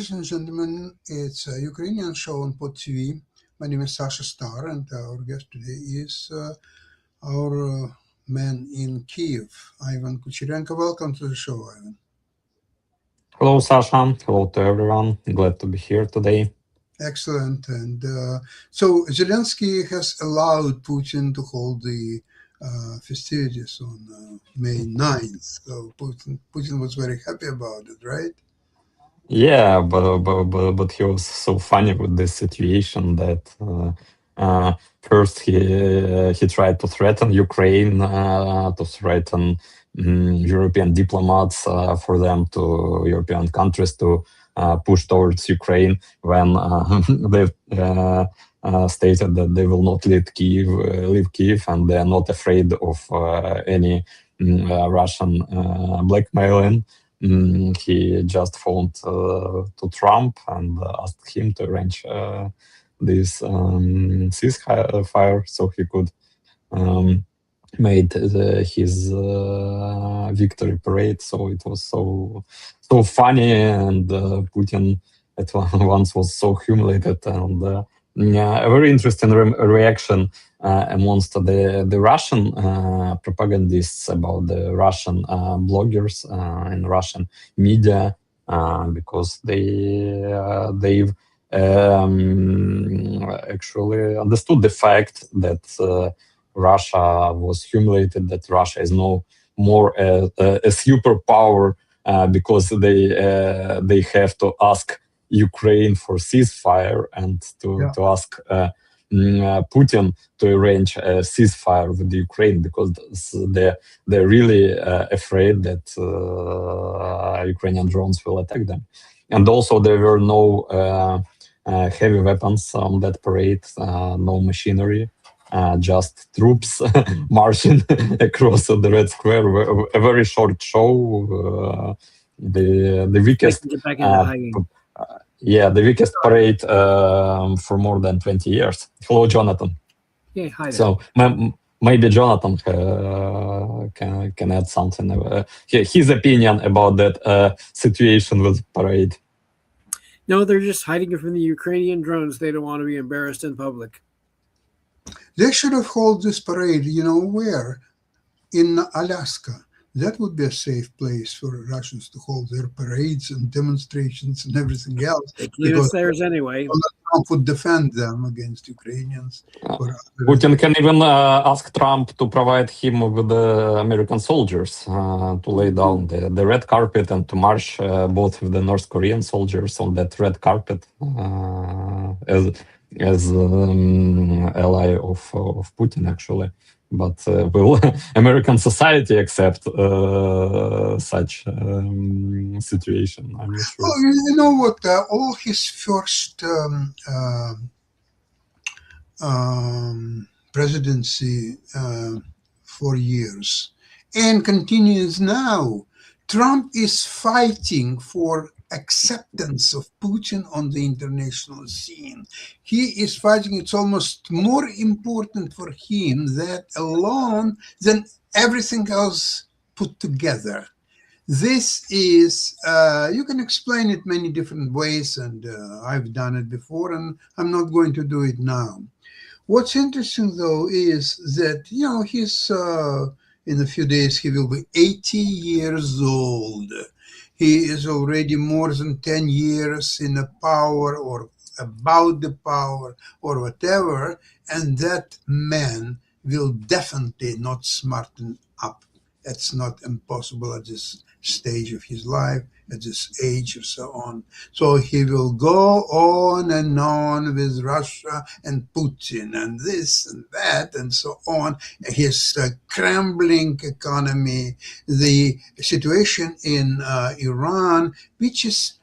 ladies and gentlemen, it's a Ukrainian show on Pod TV. My name is Sasha Star, and our guest today is our man in Kiev, Ivan Kucherenko. Welcome to the show, Ivan. Hello, Sasha. Hello to everyone. Glad to be here today. Excellent. And so Zelensky has allowed Putin to hold the festivities on May 9th. So Putin was very happy about it, right? Yeah, but he was so funny with this situation that first he tried to threaten Ukraine, to threaten European diplomats for them to European countries to push towards Ukraine when they stated that they will not leave Kiev, and they are not afraid of any Russian blackmailing. He just phoned to Trump and asked him to arrange this ceasefire so he could made his victory parade. So it was so funny, and Putin at once was so humiliated, and a very interesting reaction amongst the Russian propagandists about the Russian bloggers in Russian media, because they've actually understood the fact that Russia was humiliated, that Russia is no more a superpower because they have to ask Ukraine for ceasefire and to ask Putin to arrange a ceasefire with the Ukraine, because they're really afraid that Ukrainian drones will attack them. And also there were no heavy weapons on that parade, no machinery. Just troops marching across the Red Square. A very short show. The weakest, the weakest parade for more than 20 years. Hello, Jonathan. Yeah, hi there. So maybe Jonathan can add something. His opinion about that situation with parade. No, they're just hiding it from the Ukrainian drones. They don't want to be embarrassed in public. They should have held this parade, where? In Alaska. That would be a safe place for Russians to hold their parades and demonstrations and everything else. Because theirs anyway. Trump would defend them against Ukrainians. Putin can even ask Trump to provide him with the American soldiers to lay down the red carpet and to march both with the North Korean soldiers on that red carpet as ally of Putin, actually. But will American society accept such situation? I'm not sure. Well, you know what? All his first presidency 4 years and continues now, Trump is fighting for acceptance of Putin on the international scene. He is fighting. It's almost more important for him that alone than everything else put together. This is, you can explain it many different ways, and I've done it before, and I'm not going to do it now. What's interesting, though, is that, he's, in a few days, he will be 80 years old. He is already more than 10 years in a power or about the power or whatever, and that man will definitely not smarten up. That's not impossible at this stage of his life, at this age or so on. So he will go on and on with Russia and Putin and this and that and so on. His crumbling economy, the situation in Iran, which is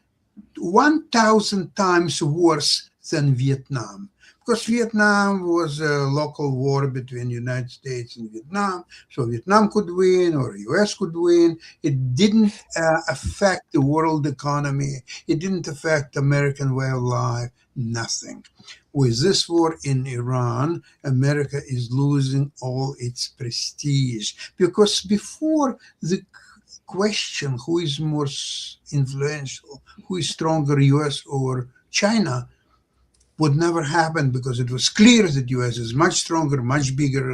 1,000 times worse than Vietnam. Because Vietnam was a local war between the United States and Vietnam, so Vietnam could win or US could win. It didn't affect the world economy. It didn't affect American way of life, nothing. With this war in Iran, America is losing all its prestige. Because before the question who is more influential, who is stronger, US or China, would never happen, because it was clear that US is much stronger, much bigger,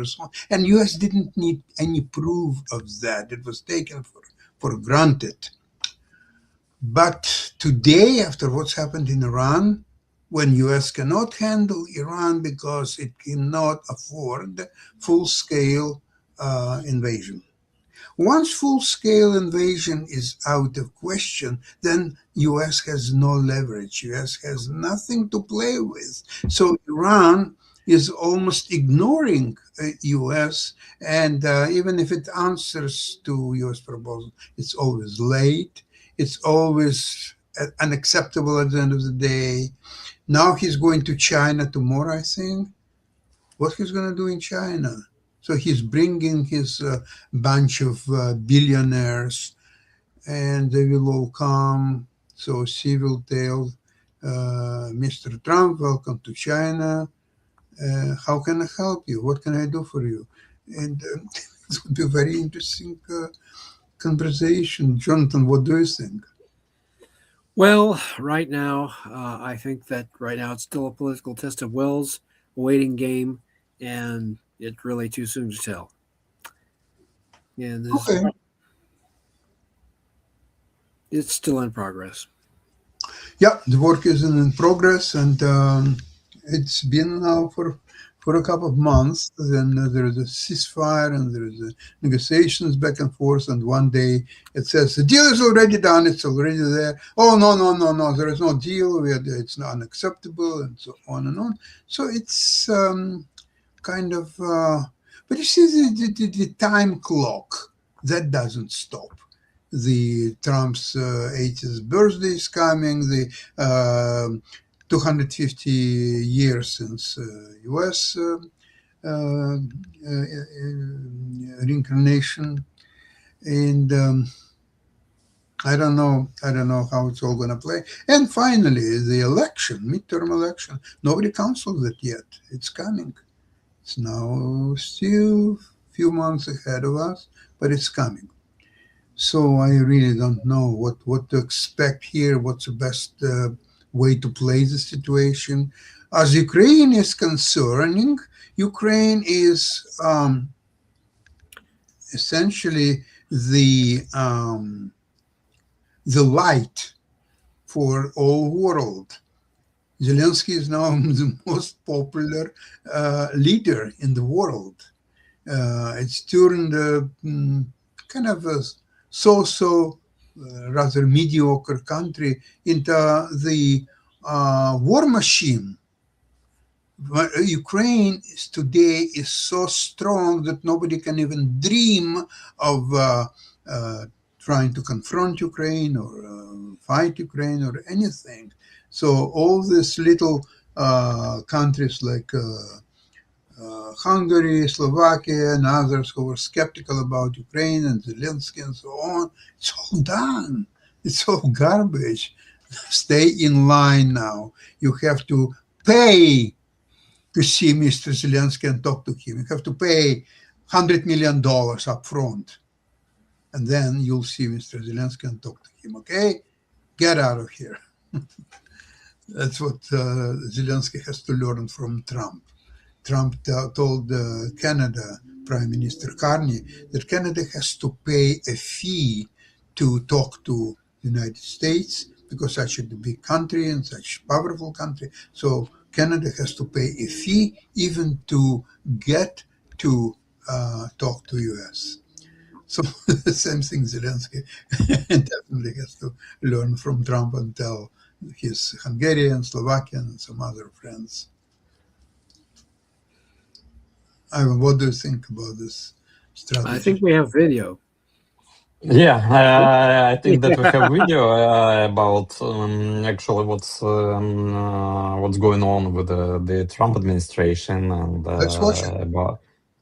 and US didn't need any proof of that. It was taken for granted. But today, after what's happened in Iran, when US cannot handle Iran because it cannot afford full-scale invasion. Once full-scale invasion is out of question, then US has no leverage. US has nothing to play with. So Iran is almost ignoring US, and even if it answers to US proposal, it's always late. It's always unacceptable at the end of the day. Now he's going to China tomorrow, I think. What he's going to do in China? So he's bringing his bunch of billionaires, and they will all come. So Xi will tell Mr. Trump, welcome to China. How can I help you? What can I do for you? And it would be a very interesting conversation. Jonathan, what do you think? Well, right now, I think that right now it's still a political test of wills, a waiting game, and it's really too soon to tell. And Okay. it's still in progress. Yeah, the work is in progress, and it's been now for a couple of months. Then there is a ceasefire, and there is negotiations back and forth. And one day it says the deal is already done; it's already there. Oh no, there is no deal. It's not unacceptable, and so on and on. So it's kind of. But you see, the time clock that doesn't stop. The Trump's 80th birthday is coming. The 250 years since U.S. reincarnation, and I don't know how it's all going to play. And finally, the election, midterm election. Nobody canceled it yet. It's coming. It's now still a few months ahead of us, but it's coming. So I really don't know what to expect here. What's the best way to play the situation? As Ukraine is concerning, Ukraine is essentially the light for all world. Zelensky is now the most popular leader in the world. It's turned kind of a rather mediocre country into the war machine. Ukraine today is so strong that nobody can even dream of trying to confront Ukraine or fight Ukraine or anything. So all these little countries like Hungary, Slovakia, and others who were skeptical about Ukraine and Zelensky and so on, it's all done. It's all garbage. Stay in line now. You have to pay to see Mr. Zelensky and talk to him. You have to pay $100 million up front. And then you'll see Mr. Zelensky and talk to him, okay? Get out of here. That's what Zelensky has to learn from Trump. Trump told Canada Prime Minister Carney that Canada has to pay a fee to talk to the United States because such a big country and such a powerful country. So Canada has to pay a fee even to get to talk to US. So the same thing Zelensky definitely has to learn from Trump and tell his Hungarian, Slovakian, and some other friends. Ivan, what do you think about this strategy? I think we have video. Yeah, I think that we have video about actually what's going on with the Trump administration, and Let's watch it.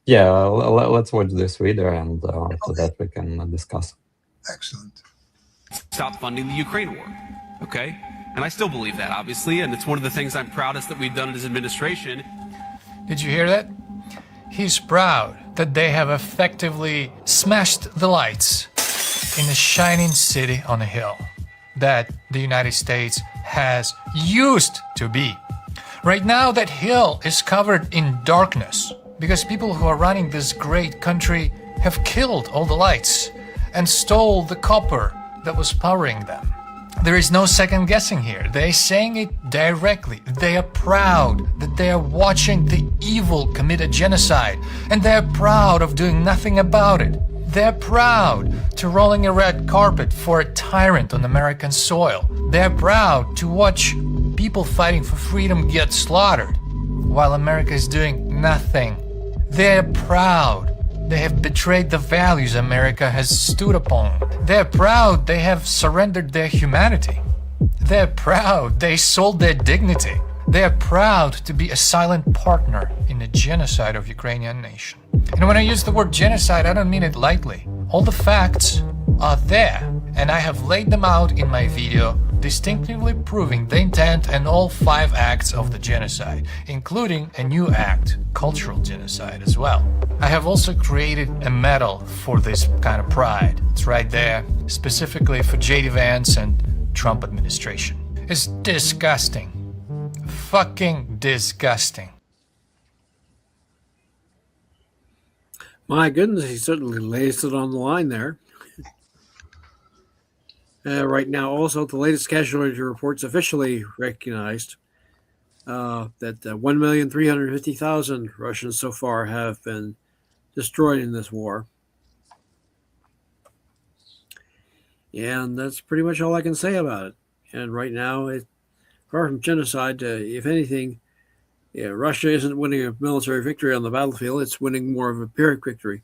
let's watch this video, and after that we can discuss. Excellent. Stop funding the Ukraine war, okay? And I still believe that, obviously, and it's one of the things I'm proudest that we've done in his administration. Did you hear that? He's proud that they have effectively smashed the lights in a shining city on a hill that the United States has used to be. Right now, that hill is covered in darkness because people who are running this great country have killed all the lights and stole the copper that was powering them. There is no second guessing here. They're saying it directly. They are proud that they are watching the evil commit a genocide, and they're proud of doing nothing about it. They're proud to rolling a red carpet for a tyrant on American soil. They're proud to watch people fighting for freedom get slaughtered while America is doing nothing. They're proud they have betrayed the values America has stood upon. They're proud they have surrendered their humanity. They're proud they sold their dignity. They're proud to be a silent partner in the genocide of Ukrainian nation. And when I use the word genocide, I don't mean it lightly. All the facts are there, and I have laid them out in my video, distinctively proving the intent and all 5 acts of the genocide, including a new act, cultural genocide as well. I have also created a medal for this kind of pride. It's right there, specifically for J.D. Vance and Trump administration. It's disgusting. Fucking disgusting. My goodness, he certainly lays it on the line there. Right now, also, the latest casualty reports officially recognized that 1,350,000 Russians so far have been destroyed in this war. And that's pretty much all I can say about it. And right now, apart from genocide, if anything, Russia isn't winning a military victory on the battlefield. It's winning more of a Pyrrhic victory.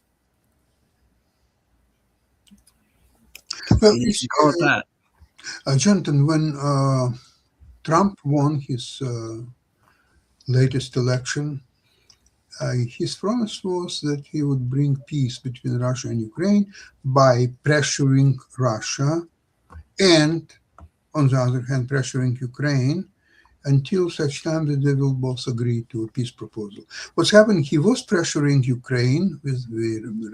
Well, You can call it that. Jonathan, when Trump won his latest election, his promise was that he would bring peace between Russia and Ukraine by pressuring Russia and, on the other hand, pressuring Ukraine until such time that they will both agree to a peace proposal. What's happened, he was pressuring Ukraine, we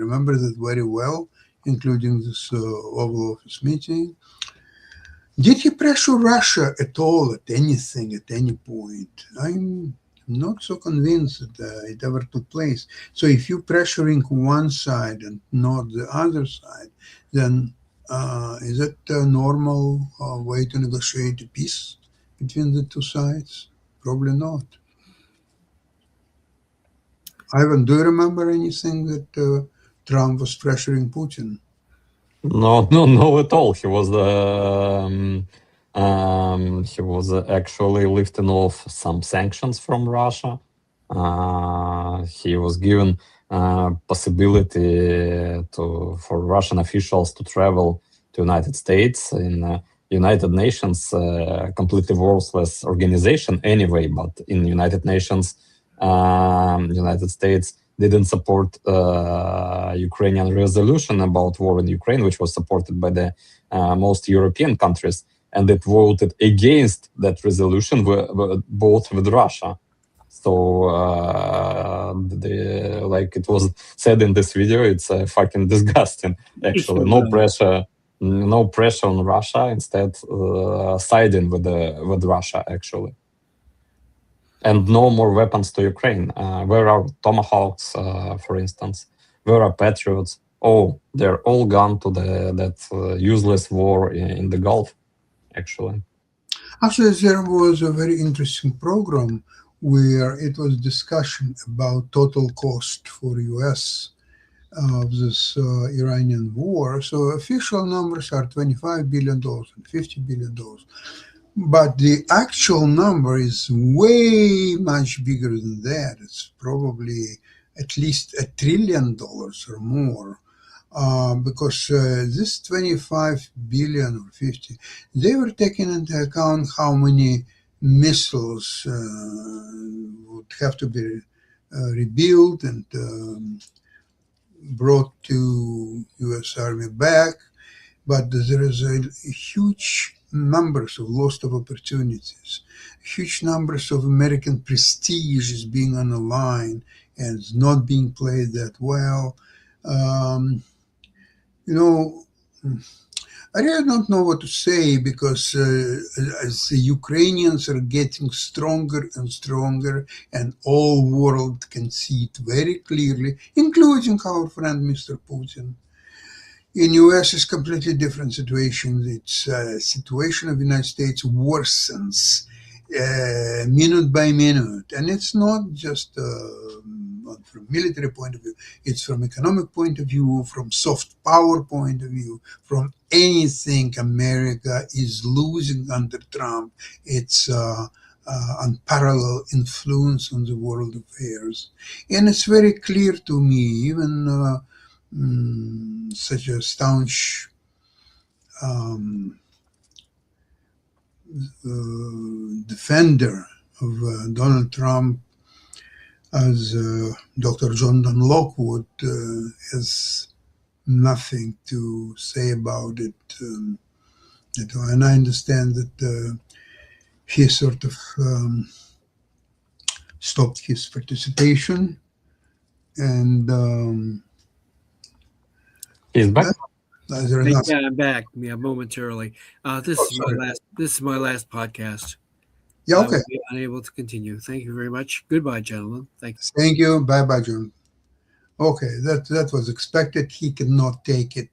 remember that very well, including this Oval Office meeting. Did he pressure Russia at all, at anything, at any point? I'm not so convinced that it ever took place. So if you're pressuring one side and not the other side, then is it a normal way to negotiate a peace between the two sides? Probably not. Ivan, do you remember anything that Trump was pressuring Putin? No, at all. He was actually lifting off some sanctions from Russia. He was given possibility for Russian officials to travel to United States. In United Nations, completely worthless organization anyway, but in United Nations, United States didn't support Ukrainian resolution about war in Ukraine, which was supported by the most European countries, and it voted against that resolution, both with Russia. So, like it was said in this video, it's fucking disgusting. Actually, no pressure on Russia. Instead, siding with Russia actually. And no more weapons to Ukraine. Where are Tomahawks, for instance? Where are Patriots? Oh, they're all gone to that useless war in the Gulf, actually. Actually, there was a very interesting program where it was discussion about total cost for U.S. of this Iranian war. So official numbers are $25 billion and $50 billion. But the actual number is way much bigger than that. It's probably at least $1 trillion or more, because this 25 billion or 50, they were taking into account how many missiles would have to be rebuilt and brought to U.S. Army back. But there is a huge numbers of loss of opportunities, huge numbers of American prestige is being on the line and it's not being played that well. I really don't know what to say because as the Ukrainians are getting stronger and stronger, and all world can see it very clearly, including our friend Mr. Putin. In US, it's completely different situation. It's situation of the United States worsens minute by minute, and it's not just from military point of view. It's from economic point of view, from soft power point of view, from anything. America is losing under Trump. It's unparalleled influence on the world affairs, and it's very clear to me, even. Such a staunch defender of Donald Trump as Dr. Jonathan Lockwood has nothing to say about it. And I understand that he sort of stopped his participation, and He's back. Yeah, I'm back. Yeah, momentarily. This is my last podcast. Yeah, okay. I will be unable to continue. Thank you very much. Goodbye, gentlemen. Thank you. Thank you. Bye, John. Okay, that was expected. He cannot take it.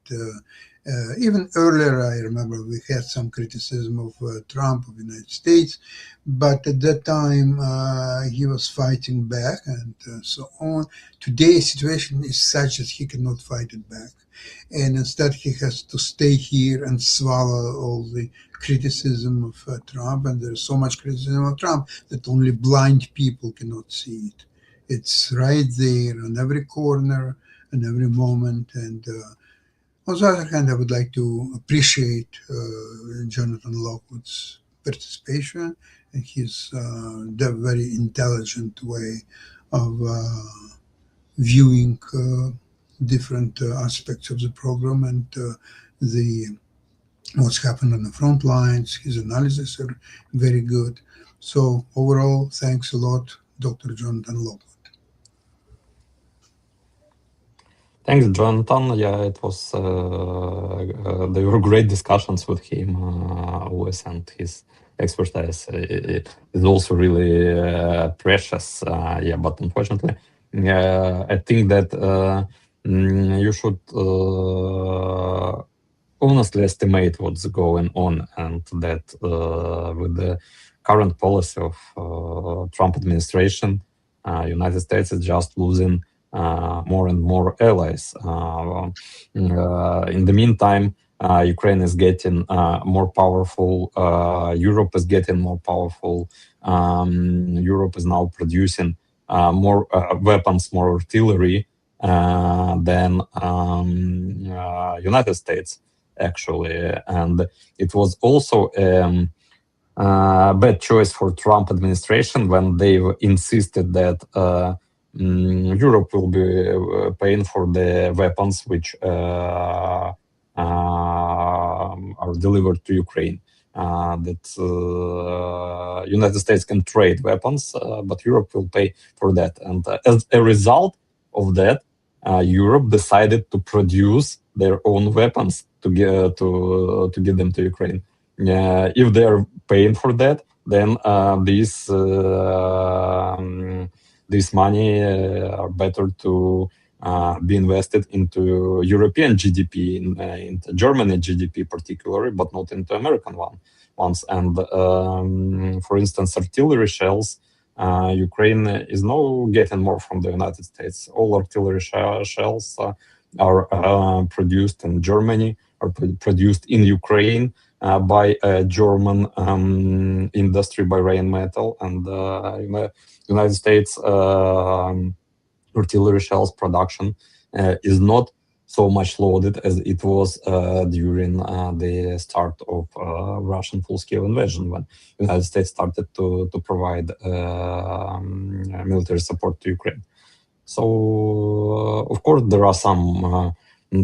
Even earlier, I remember we had some criticism of Trump of the United States, but at that time he was fighting back and so on. Today's situation is such that he cannot fight it back, and instead he has to stay here and swallow all the criticism of Trump. And there's so much criticism of Trump that only blind people cannot see it. It's right there on every corner and every moment. And on the other hand, I would like to appreciate Jonathan Lockwood's participation and his very intelligent way of viewing different aspects of the program and what's happened on the front lines. His analysis are very good. So overall, thanks a lot, Dr. Jonathan Lockwood. Thanks, Jonathan. Yeah, it was. They were great discussions with him, always, and his expertise is also really precious. Yeah, but unfortunately, I think that you should honestly estimate what's going on, and that with the current policy of Trump administration, United States is just losing more and more allies. In the meantime, Ukraine is getting more powerful. Europe is getting more powerful. Europe is now producing more weapons, more artillery than United States, actually. And it was also bad choice for Trump administration when they insisted that Europe will be paying for the weapons which are delivered to Ukraine. That United States can trade weapons, but Europe will pay for that. And as a result of that, Europe decided to produce their own weapons to give them to Ukraine. If they are paying for that, then this money are better to be invested into European GDP, into Germany GDP particularly, but not into American ones. And for instance, artillery shells, Ukraine is now getting more from the United States. All artillery shells are produced in Germany, are produced in Ukraine by a German industry, by Rheinmetall, and United States artillery shells production is not so much loaded as it was during the start of Russian full-scale invasion, when the United States started to provide military support to Ukraine. So, of course, there are some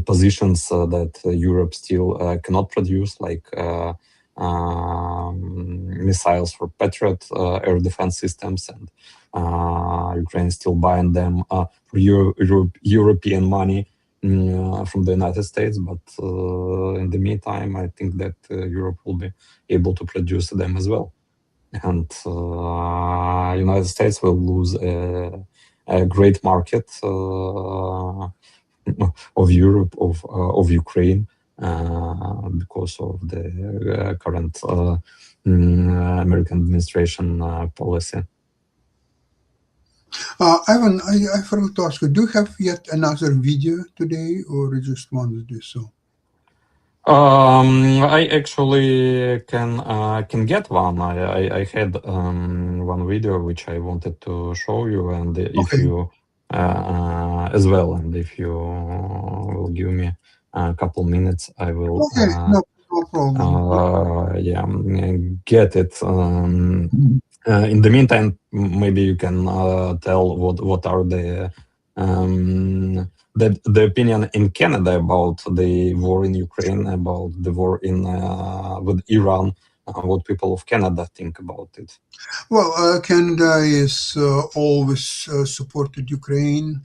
positions that Europe still cannot produce, like missiles for Patriot air defense systems, and Ukraine is still buying them for European money. from the United States. But in the meantime, I think that Europe will be able to produce them as well, and United States will lose a great market of Europe, of Ukraine, because of the current American administration policy. Ivan, I forgot to ask you, do you have yet another video today, or you just want to do so? I actually can get one. I had one video which I wanted to show you, and if Okay. you as well, and if you will give me a couple minutes, I will Okay, no problem. get it. In the meantime, maybe you can tell what are the opinion in Canada about the war in Ukraine, about the war in with Iran, what people of Canada think about it. Well, Canada is always supported Ukraine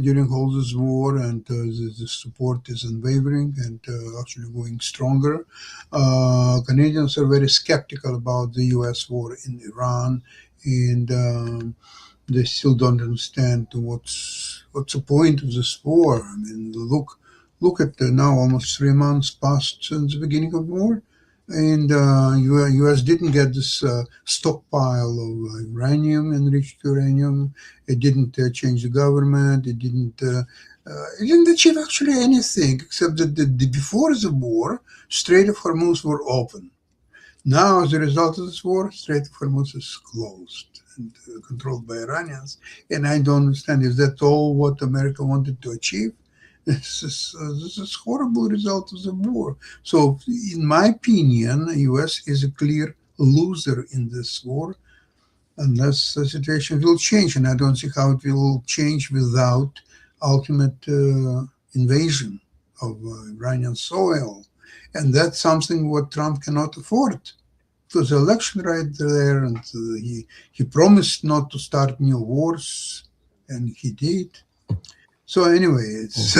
during all this war, and the support is unwavering and actually going stronger. Canadians are very skeptical about the U.S. war in Iran, and they still don't understand what's the point of this war. I mean, look at now almost 3 months passed since the beginning of war. And U.S. didn't get this stockpile of uranium, enriched uranium. It didn't change the government. It didn't achieve actually anything except that before the war, Strait of Hormuz were open. Now, as a result of this war, Strait of Hormuz is closed and controlled by Iranians. And I don't understand, is that all what America wanted to achieve? This is horrible result of the war. So, in my opinion, the U.S. is a clear loser in this war, unless the situation will change. And I don't see how it will change without ultimate invasion of Iranian soil. And that's something what Trump cannot afford. It was an election right there, and he promised not to start new wars, and he did. So anyway, it's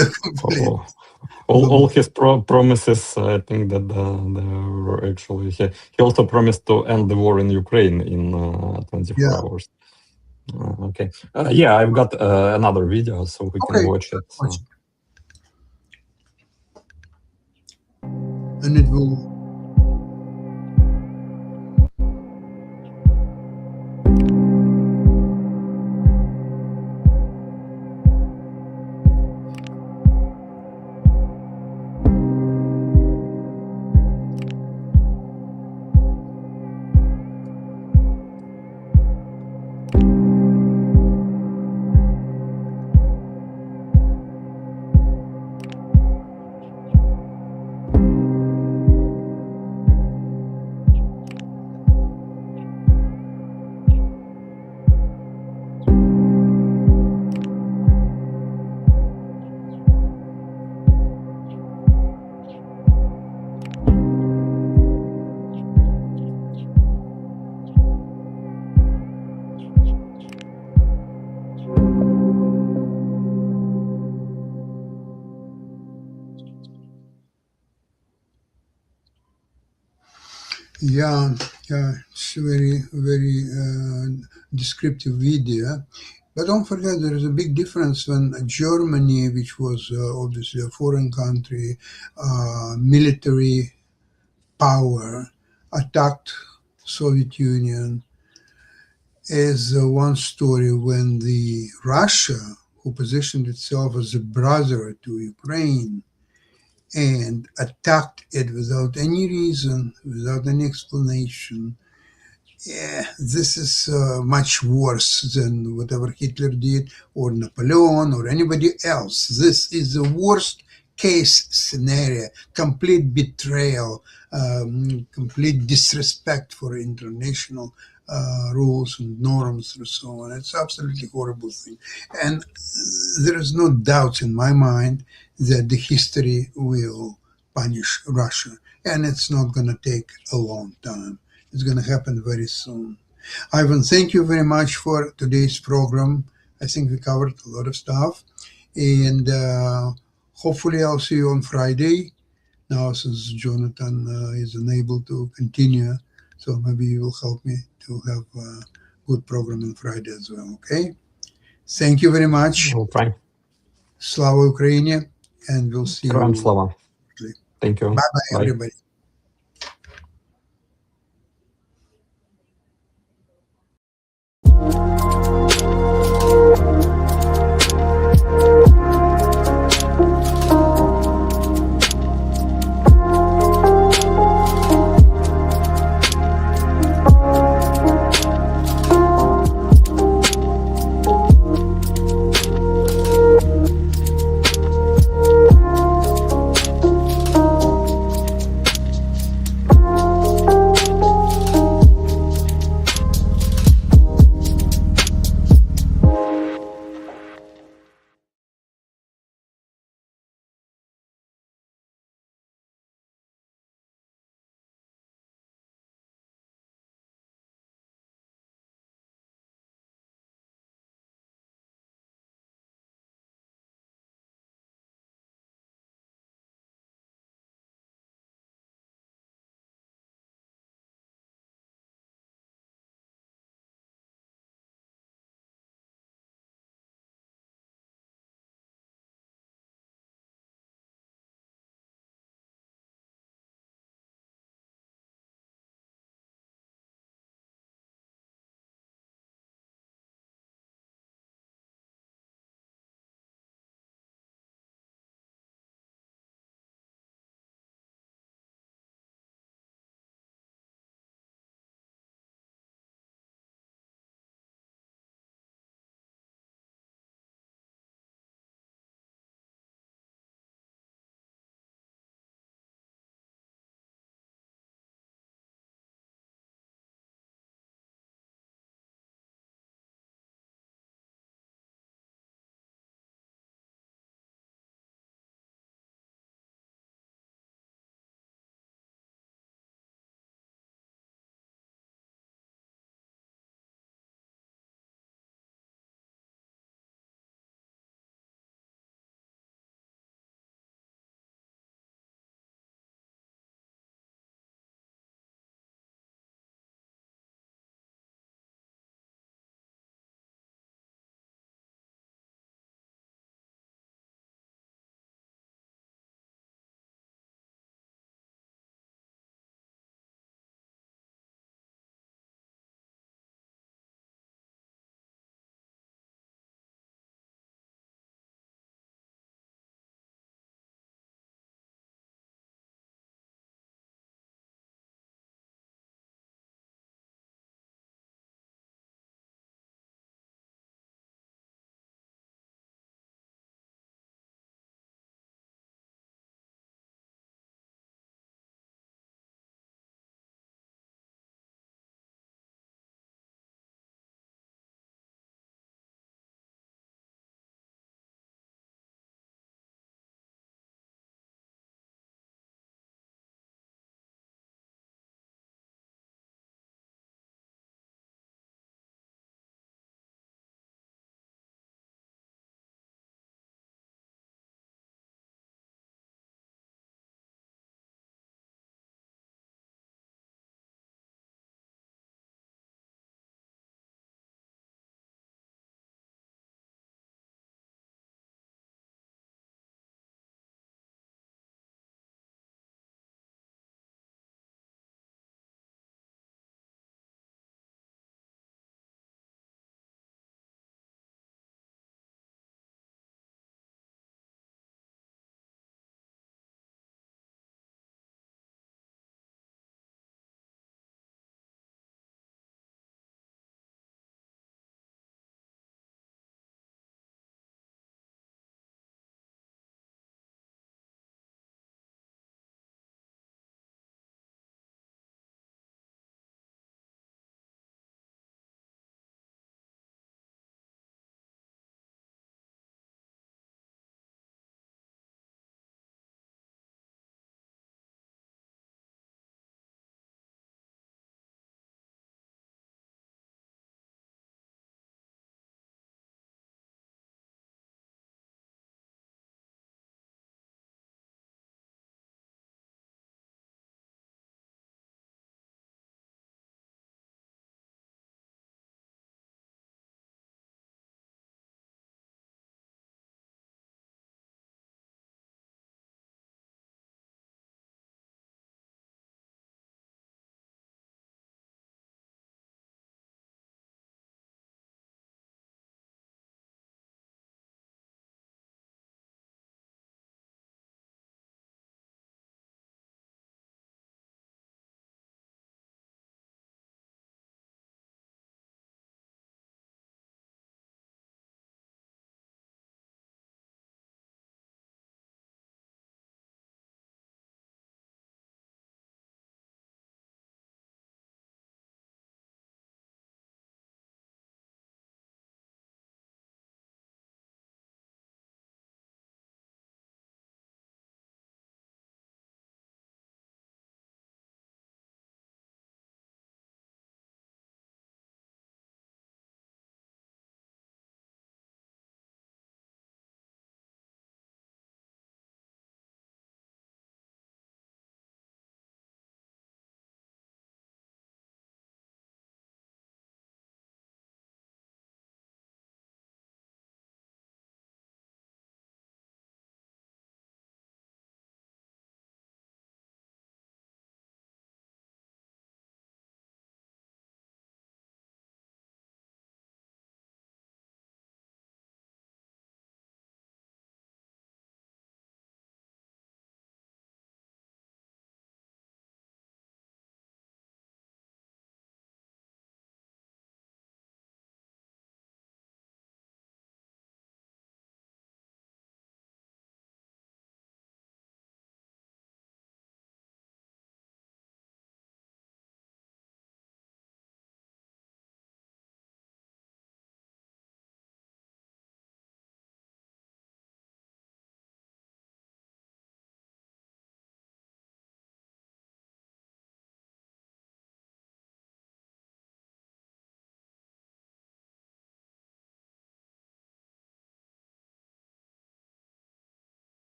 all his promises. I think that they were actually he also promised to end the war in Ukraine in 24 hours. Okay, I've got another video, so we can watch it. And it will. Yeah, it's very, very descriptive video. But don't forget, there is a big difference when Germany, which was obviously a foreign country, military power, attacked Soviet Union, is one story. When the Russia, who positioned itself as a brother to Ukraine, and attacked it without any reason, without any explanation. This is much worse than whatever Hitler did, or Napoleon, or anybody else. This is the worst case scenario, complete betrayal, complete disrespect for international rules and norms and so on. It's absolutely horrible thing. And there is no doubt in my mind that the history will punish Russia. And it's not going to take a long time. It's going to happen very soon. Ivan, thank you very much for today's program. I think we covered a lot of stuff. And hopefully I'll see you on Friday. Now, since Jonathan is unable to continue, so maybe you will help me to have a good program on Friday as well, okay? Thank you very much. We'll try. Slava Ukraini, and we'll see Героям you. слава. Thank you. Bye-bye, Bye. everybody.